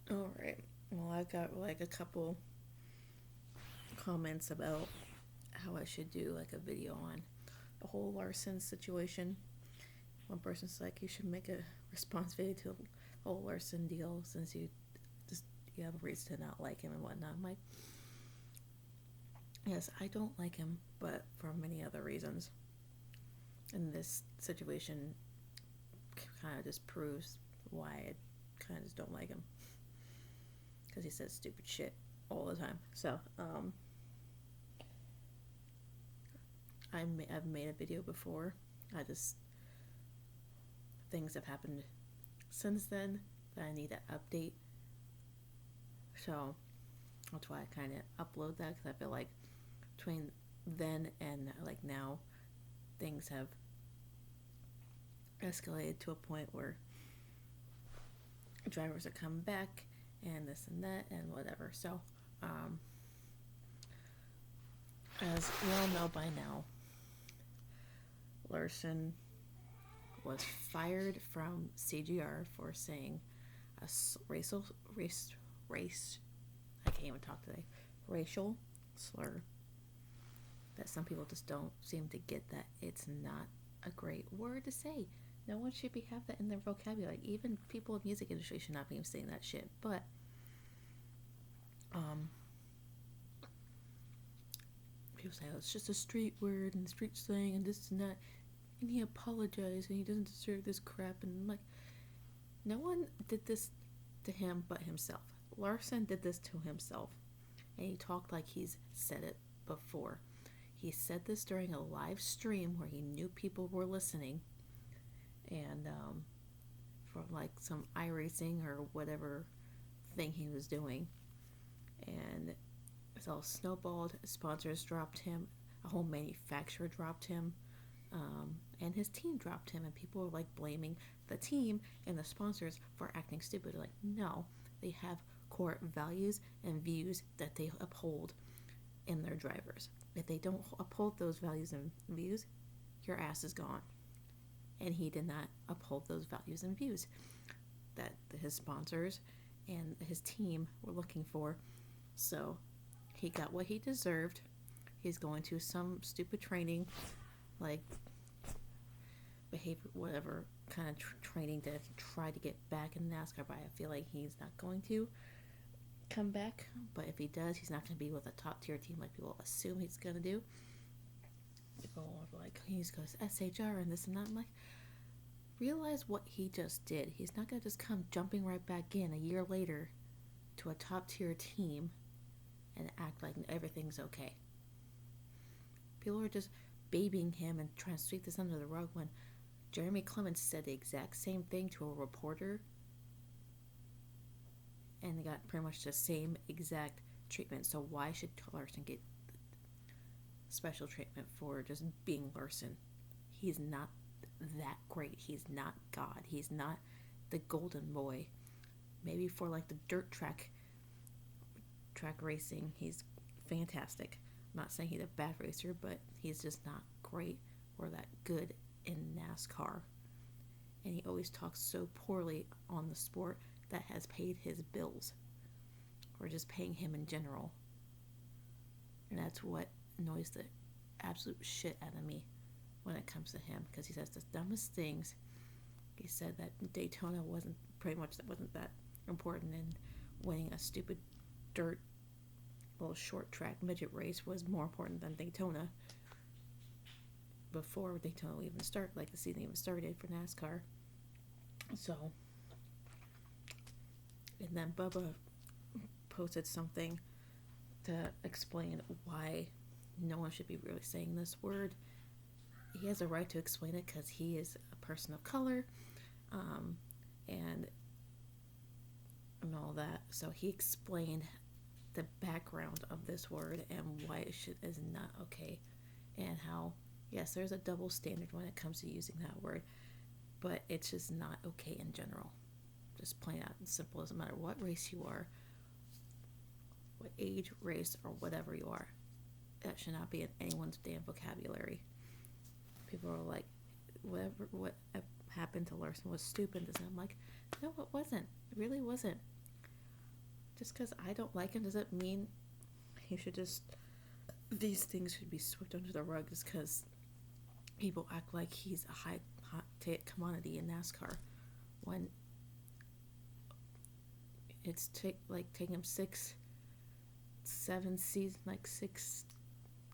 All right. Well, I got like a couple comments about how I should do like a video on the whole Larson situation. One person's like, you should make a response video to the whole Larson deal since just you have a reason to not like him and whatnot. I'm like, yes, I don't like him, but for many other reasons. And this situation kind of just proves why I kind of just don't like him because he says stupid shit all the time. So, I've made a video before. I just things have happened since then that I need to update. So that's why I kind of upload that because I feel like between then and like now, things have escalated to a point where drivers are coming back and this and that and whatever. So, as we all know by now, Larson was fired from CGR for saying a racial race I can't even talk today racial slur that some people just don't seem to get that it's not a great word to say. No one should be have that in their vocabulary. Even people in the music industry should not be saying that shit. But um, people say, oh, it's just a street word and street slang and this and that. And he apologized and he doesn't deserve this crap. And I'm like, no one did this to him but himself. Larson did this to himself. And he talked like he's said it before. He said this during a live stream where he knew people were listening. And from like some iRacing or whatever thing he was doing. And it's all snowballed. Sponsors dropped him. A whole manufacturer dropped him. And his team dropped him. And people were like blaming the team and the sponsors for acting stupid. Like, no, they have core values and views that they uphold in their drivers. If they don't uphold those values and views, your ass is gone. And he did not uphold those values and views that his sponsors and his team were looking for. So he got what he deserved. He's going to some stupid training, like behavior, whatever kind of training to try to get back in NASCAR. But I feel like he's not going to come back. But if he does, he's not going to be with a top tier team like people assume he's going to do. People are like, he's goes SHR and this and that. I'm like, realize what he just did. He's not going to just come jumping right back in a year later to a top tier team and act like everything's okay. People are just babying him and trying to sweep this under the rug when Jeremy Clements said the exact same thing to a reporter and got pretty much the same exact treatment. So why should Larson get special treatment for just being Larson? He's not that great. He's not God. He's not the golden boy. Maybe for like the dirt track racing, he's fantastic. I'm not saying he's a bad racer, but he's just not great or that good in NASCAR. And he always talks so poorly on the sport that has paid his bills or just paying him in general. And that's what annoys the absolute shit out of me when it comes to him because he says the dumbest things. He said that Daytona wasn't that important and winning a stupid dirt little short track midget race was more important than Daytona before Daytona even started, like the season even started for NASCAR. So, and then Bubba posted something to explain why no one should be really saying this word. He has a right to explain it because he is a person of color, and all that. So he explained the background of this word and why it is not okay, and how yes, there's a double standard when it comes to using that word, but it's just not okay in general. Just plain out and simple. Doesn't matter what race you are, what age, race, or whatever you are. That should not be in anyone's damn vocabulary. People are like, what happened to Larson was stupid. And I'm like, no, it wasn't. It really wasn't. Just because I don't like him doesn't mean he should just. These things should be swept under the rug just because people act like he's a hot commodity in NASCAR when it's taking him 6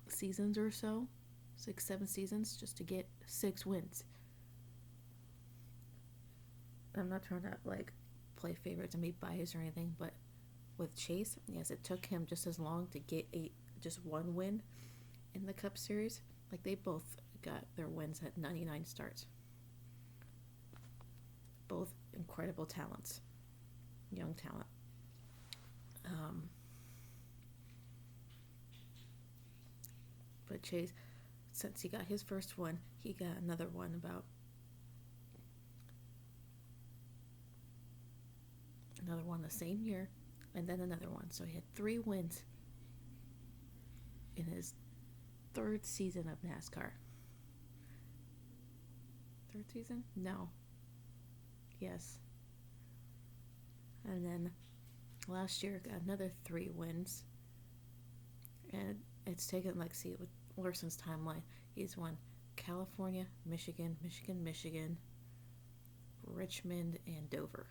seasons or so, 6-7 seasons just to get 6 wins. I'm not trying to play favorites and be biased or anything, but with Chase, yes, it took him just as long to get just one win in the Cup Series. They both got their wins at 99 starts. Both incredible talents, young talent. But Chase, since he got his first one, he got another one the same year, and then another one. So he had 3 wins in his 3rd season of NASCAR. 3rd season? No. Yes. And then last year got another 3 wins. And it's taken, with Larson's timeline, he's won California, Michigan, Richmond, and Dover.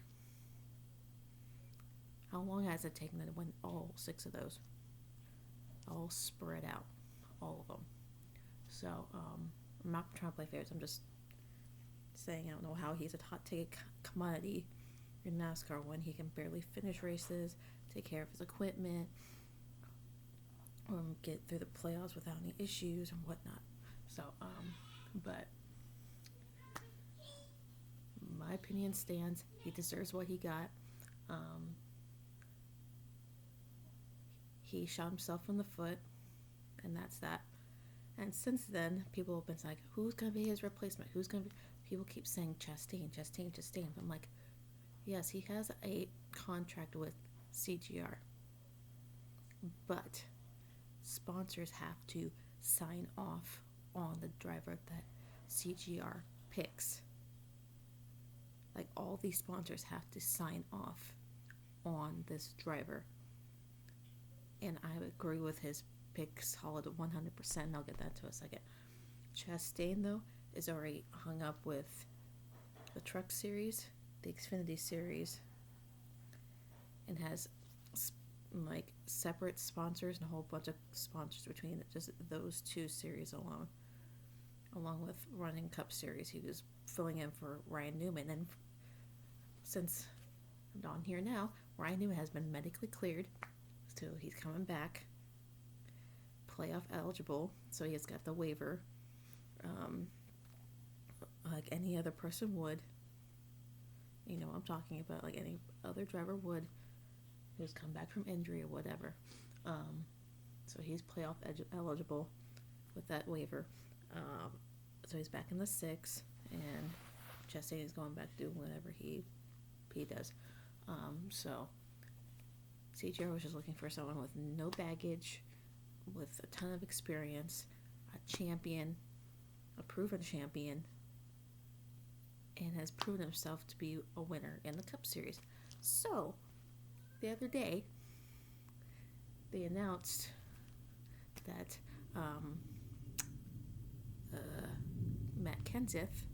How long has it taken to win all 6 of those? All spread out, all of them. So, I'm not trying to play favorites. I'm just saying I don't know how he's a hot ticket commodity in NASCAR when he can barely finish races, take care of his equipment, or get through the playoffs without any issues and whatnot. So, but my opinion stands. He deserves what he got. He shot himself in the foot, and that's that. And since then, people have been like, who's going to be his replacement? People keep saying Chastain. I'm like, yes, he has a contract with CGR, but sponsors have to sign off on the driver that CGR picks. All these sponsors have to sign off on this driver. And I agree with his pick solid 100%, and I'll get that to a second. Chastain, though, is already hung up with the Truck Series, the Xfinity Series, and has separate sponsors and a whole bunch of sponsors between just those 2 series along with running Cup Series. He was filling in for Ryan Newman, and since I'm on here now, Ryan Newman has been medically cleared, so he's coming back, playoff eligible, so he has got the waiver, like any other person would. You know what I'm talking about, like any other driver would, who's come back from injury or whatever. So he's playoff eligible with that waiver. So he's back in the 6, and Chastain is going back doing whatever he does. So CGR was just looking for someone with no baggage, with a ton of experience, a champion, a proven champion, and has proven himself to be a winner in the Cup Series. So, the other day, they announced that Matt Kenseth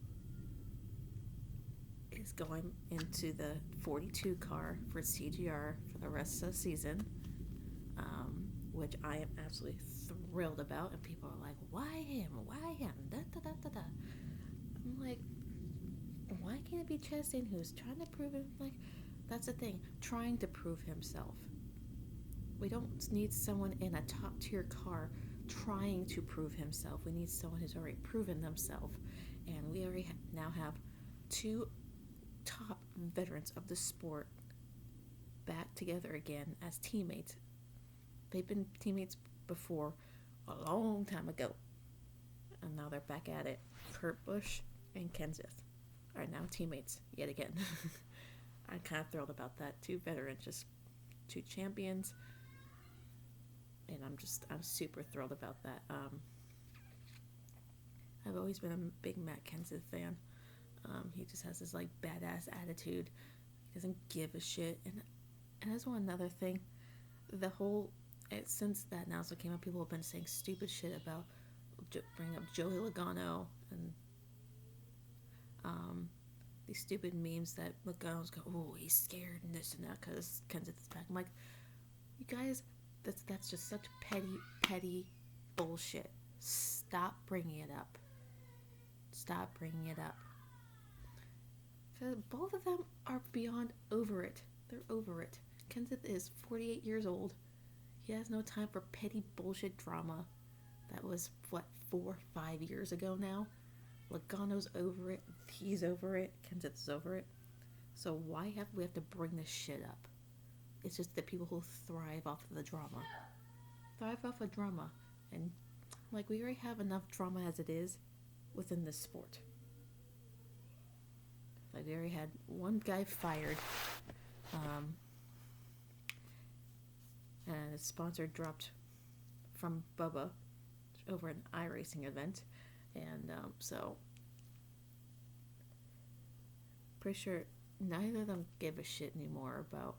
is going into the 42 car for CGR for the rest of the season, which I am absolutely thrilled about. And people are like, why him? Da, da, da, da, da. I'm like, why can't it be Chastain who's trying to prove him? Like, that's the thing, trying to prove himself. We don't need someone in a top tier car trying to prove himself. We need someone who's already proven themselves. And we already now have 2 top veterans of the sport back together again as teammates. They've been teammates before a long time ago, and now they're back at it. Kurt Busch and Kenseth are now teammates yet again. I'm kind of thrilled about that. 2 veterans, just 2 champions, and I'm super thrilled about that. I've always been a big Matt Kenseth fan. He just has this like badass attitude. He doesn't give a shit, and And that's one another thing. The whole since that announcement came out, people have been saying stupid shit about bring up Joey Logano and um, these stupid memes that Logano's go, oh, he's scared and this and that because Kenseth's back. I'm like, you guys, that's just such petty bullshit. Stop bringing it up. Stop bringing it up. Because both of them are beyond over it. They're over it. Kenseth is 48 years old. He has no time for petty bullshit drama. That was, what, 4-5 years ago now? Logano's over it. He's over it. Kenseth's over it. So why have we have to bring this shit up? It's just the people who thrive off of the drama. Thrive off of drama. And, like, we already have enough drama as it is within this sport. Like, we already had one guy fired. And his sponsor dropped from Bubba over an iRacing event. And so, pretty sure neither of them give a shit anymore about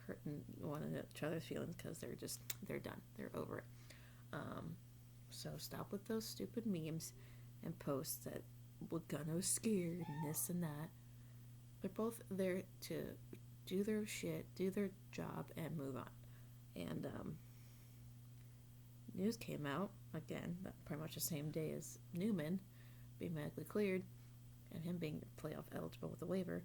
hurting one of each other's feelings because they're done. They're over it. So stop with those stupid memes and posts that Logano's scared and this and that. They're both there to do their shit, do their job, and move on. And news came out again, pretty much the same day as Newman being medically cleared and him being playoff eligible with a waiver.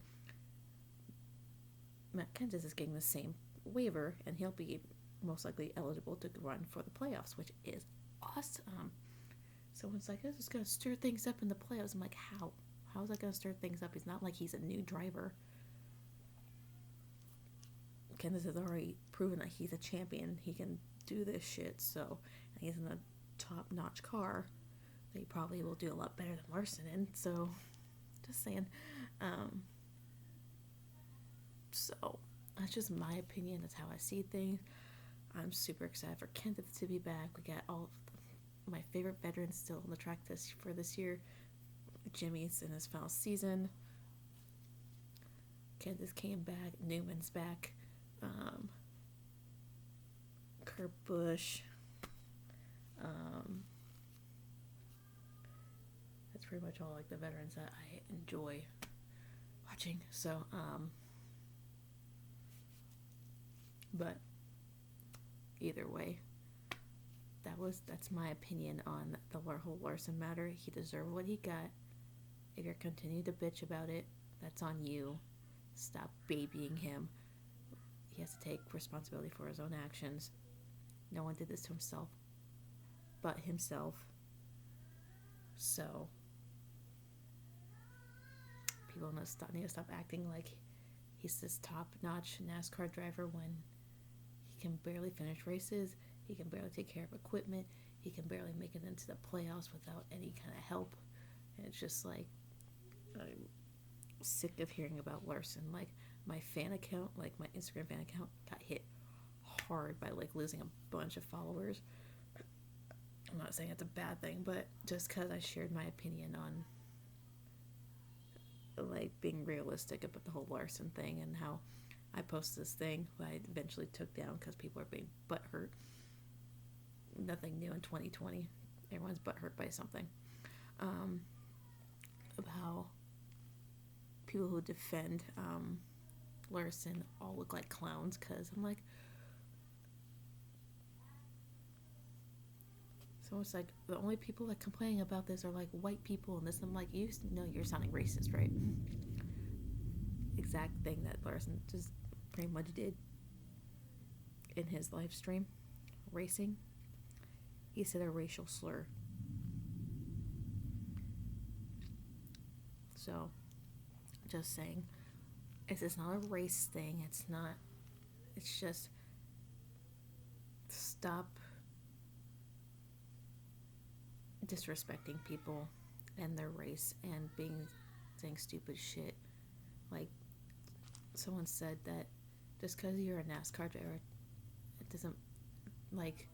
Matt Kenseth is getting the same waiver, and he'll be most likely eligible to run for the playoffs, which is awesome. Someone's like, "This is going to stir things up in the playoffs." I'm like, how? How is that going to stir things up? It's not like he's a new driver. Kenseth has already proven that he's a champion. He can do this shit, so he's in a top-notch car that he probably will do a lot better than Larson in, so just saying. So that's just my opinion. That's how I see things. I'm super excited for Kenseth to be back. We got all of my favorite veterans still on the track this year. Jimmy's in his final season. Kenseth came back. Newman's back. Kurt Busch. That's pretty much all like the veterans that I enjoy watching. So, but either way, that's my opinion on the whole Larson matter. He deserved what he got. If you're continuing to bitch about it, that's on you. Stop babying him. He has to take responsibility for his own actions. No one did this to himself but himself. So people need to stop acting like he's this top-notch NASCAR driver when he can barely finish races. He can barely take care of equipment. He can barely make it into the playoffs without any kind of help. And it's just like, I'm sick of hearing about Larson. Like, my fan account, like my Instagram fan account, got hit hard by like losing a bunch of followers. I'm not saying it's a bad thing, but just because I shared my opinion on like being realistic about the whole Larson thing and how I posted this thing that I eventually took down because people are being butthurt. Nothing new in 2020. Everyone's butthurt by something. Of how people who defend Larson all look like clowns, because I'm like, so it's like the only people that complaining about this are like white people and this. I'm like, you know you're sounding racist, right? Exact thing that Larson just pretty much did in his live stream racing. He said a racial slur. So, just saying, it's not a race thing. It's not. It's just stop disrespecting people and their race and saying stupid shit. Like, someone said that just because you're a NASCAR driver, it doesn't, like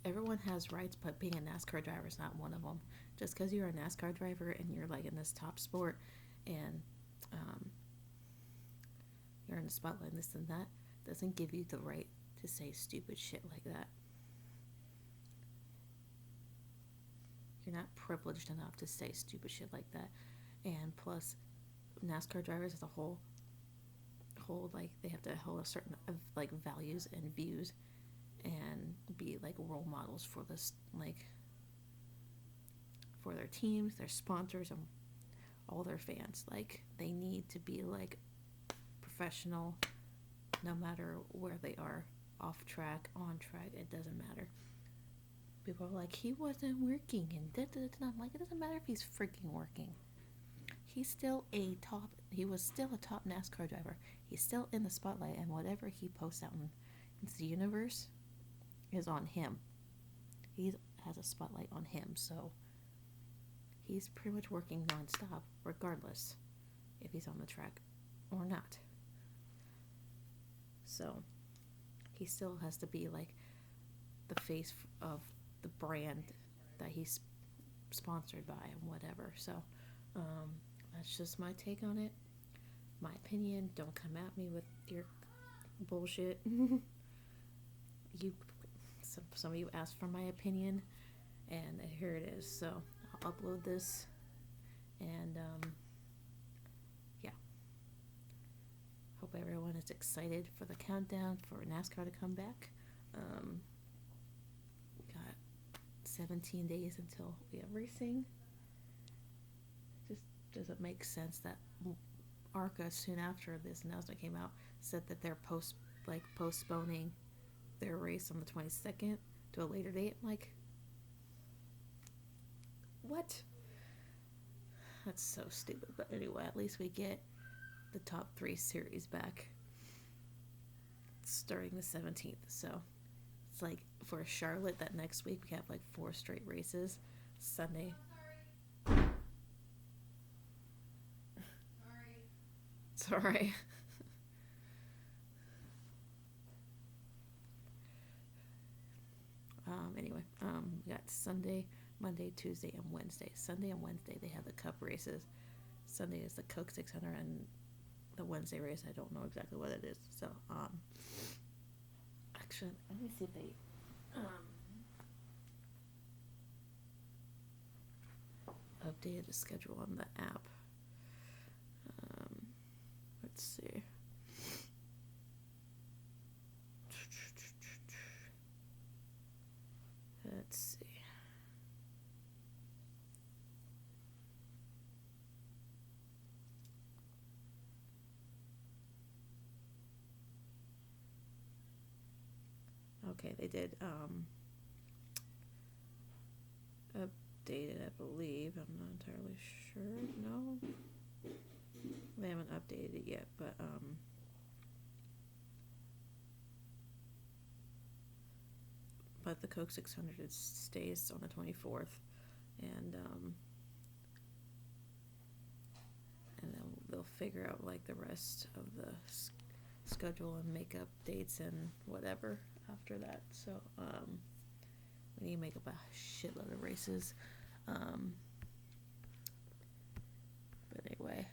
everyone has rights, but being a NASCAR driver is not one of them. Just because you're a NASCAR driver and you're like in this top sport and in the spotlight and this and that doesn't give you the right to say stupid shit like that. You're not privileged enough to say stupid shit like that. And plus, NASCAR drivers as a whole hold like they have to hold a certain of like values and views and be like role models for this, like for their teams, their sponsors, and all their fans. Like they need to be like professional no matter where they are, off track, on track, it doesn't matter. People are like, he wasn't working and da da da. I'm like, it doesn't matter if he's freaking working. He was still a top NASCAR driver. He's still in the spotlight, and whatever he posts out into the universe is on him. He has a spotlight on him, so he's pretty much working nonstop, regardless if he's on the track or not. So he still has to be like the face of the brand that he's sponsored by and whatever. So that's just my take on it. My opinion. Don't come at me with your bullshit. Some of you asked for my opinion, and here it is. So I'll upload this, and yeah. Hope everyone is excited for the countdown for NASCAR to come back. Got 17 days until we have racing. Just doesn't make sense that ARCA, soon after this announcement came out, said that they're postponing their race on the 22nd to a later date. I'm like, what? That's so stupid. But anyway, at least we get the top 3 series back starting the 17th. So it's like for Charlotte, that next week we have like 4 straight races. Sunday. Sorry. Anyway, we got Sunday, Monday, Tuesday, and Wednesday. Sunday and Wednesday they have the Cup races. Sunday is the Coke 600, and the Wednesday race I don't know exactly what it is. So actually, let me see if they updated the schedule on the app. Let's see. Let's see. Okay, they did updated, I believe. I'm not entirely sure. No, they haven't updated it yet, but the Coke 600 stays on the 24th, and then they'll figure out like the rest of the schedule and make up dates and whatever after that. So we need to make up a shitload of races. But anyway,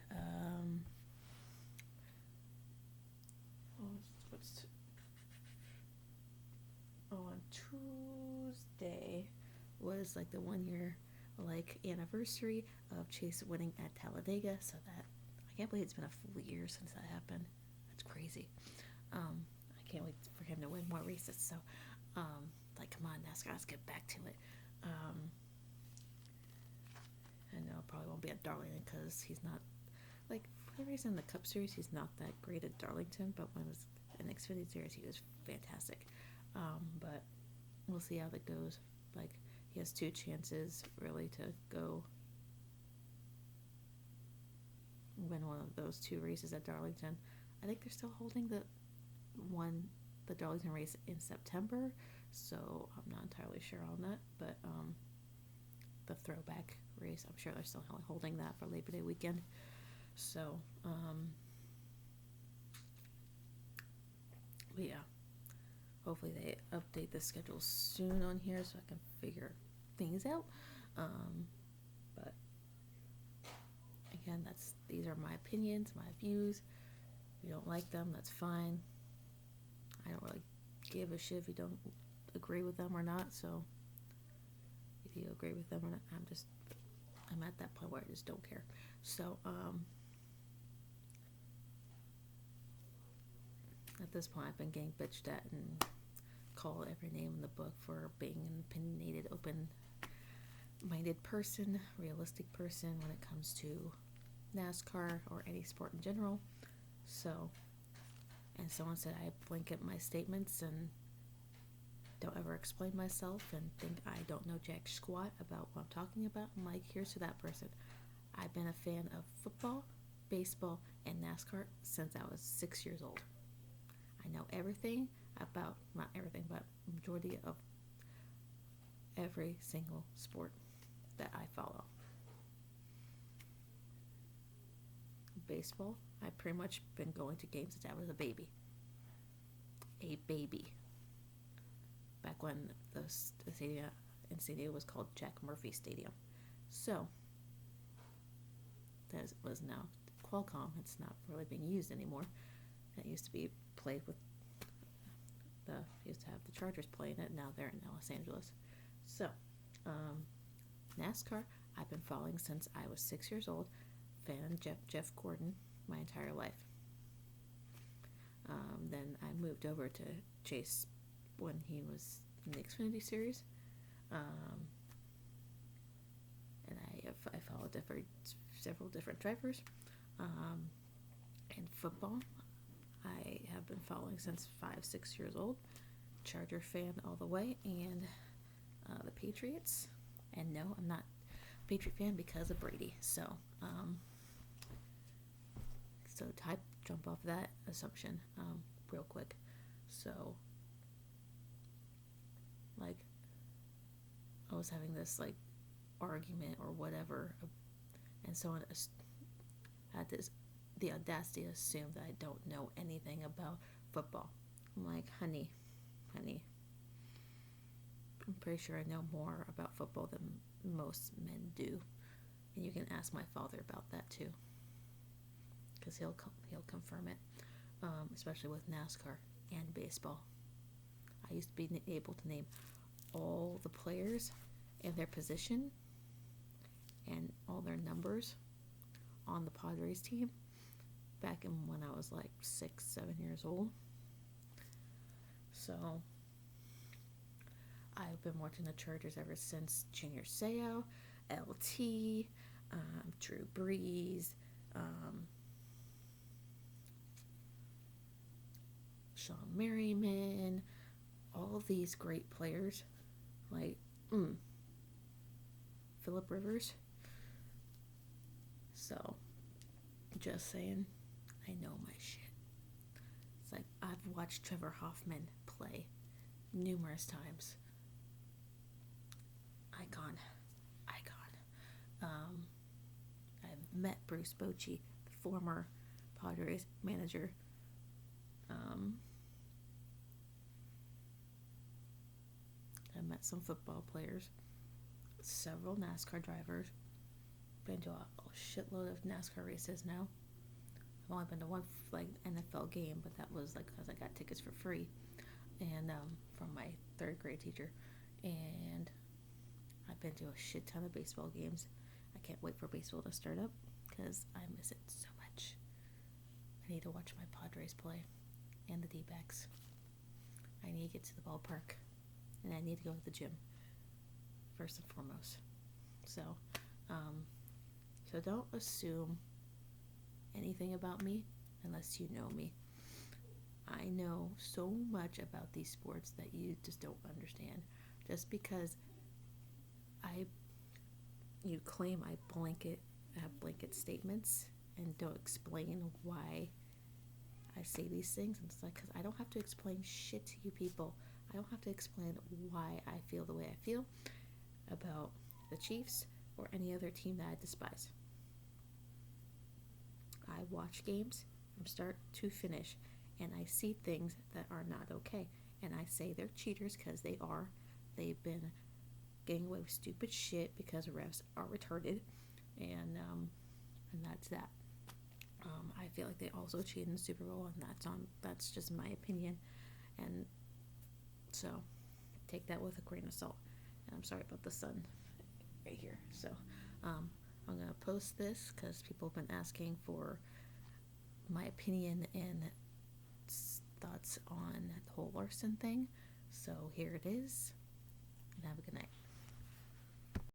on Tuesday was like the 1 year like anniversary of Chase winning at Talladega. So that I can't believe it's been a full year since that happened. That's crazy. I can't wait for him to win more races. So like, come on, NASCAR, let's get back to it. I know it probably won't be at Darlington because he's not, like, for the reason in the Cup Series he's not that great at Darlington, but when it was in Xfinity Series he was fantastic. But we'll see how that goes. Like, he has 2 chances really to go win one of those 2 races at Darlington. I think they're still holding the Darlington race in September, so I'm not entirely sure on that, but the throwback race, I'm sure they're still holding that for Labor Day weekend. So but yeah, hopefully they update the schedule soon on here so I can figure things out. But again, these are my opinions, my views. If you don't like them, that's fine. I don't really give a shit if you don't agree with them or not. So if you agree with them or not, I'm at that point where I just don't care. So at this point, I've been getting bitched at and called every name in the book for being an opinionated, open-minded person, realistic person when it comes to NASCAR or any sport in general. So, and someone said I blanket my statements and don't ever explain myself and think I don't know jack squat about what I'm talking about. I'm like, here's to that person. I've been a fan of football, baseball, and NASCAR since I was 6 years old. I know everything about, not everything, but majority of every single sport that I follow. Baseball, I've pretty much been going to games since I was a baby. Back when the stadium in San Diego was called Jack Murphy Stadium. So, that was now Qualcomm. It's not really being used anymore. It used to be played with used to have the Chargers playing it. Now they're in Los Angeles. So, NASCAR, I've been following since I was 6 years old. Fan Jeff Gordon my entire life. Then I moved over to Chase when he was in the Xfinity Series. And I followed several different drivers. In football, I have been following since 5-6 years old. Charger fan all the way, and the Patriots. And no, I'm not a Patriot fan because of Brady. So type jump off that assumption real quick. So, like, I was having this like argument or whatever, and someone had the audacity to assume that I don't know anything about football. I'm like, honey, I'm pretty sure I know more about football than most men do, and you can ask my father about that too, because he'll confirm it, especially with NASCAR and baseball. I used to be able to name all the players and their position and all their numbers on the Padres team back in when I was like 6-7 years old. So I've been watching the Chargers ever since Junior Seau, LT, Drew Brees, Sean Merriman, all of these great players, like Phillip Rivers. So, just saying, I know my shit. It's like I've watched Trevor Hoffman play numerous times. Icon. I've met Bruce Bochy, the former Padres manager. I met some football players, several NASCAR drivers. Been to a shitload of NASCAR races now. I've only been to one like NFL game, but that was like because I got tickets for free, and from my 3rd grade teacher. And I've been to a shit ton of baseball games. I can't wait for baseball to start up because I miss it so much. I need to watch my Padres play and the D-backs. I need to get to the ballpark, and I need to go to the gym first and foremost. So don't assume anything about me unless you know me. I know so much about these sports that you just don't understand. Just because you claim I have blanket statements and don't explain why I say these things. And it's like, because I don't have to explain shit to you people. I don't have to explain why I feel the way I feel about the Chiefs or any other team that I despise. I watch games from start to finish, and I see things that are not okay. And I say they're cheaters because they are. They've been getting away with stupid shit because refs are retarded, and that's that. I feel like they also cheated in the Super Bowl, and that's just my opinion. And so take that with a grain of salt. And I'm sorry about the sun right here. So I'm going to post this because people have been asking for my opinion and thoughts on the whole Larson thing. So here it is, and have a good night.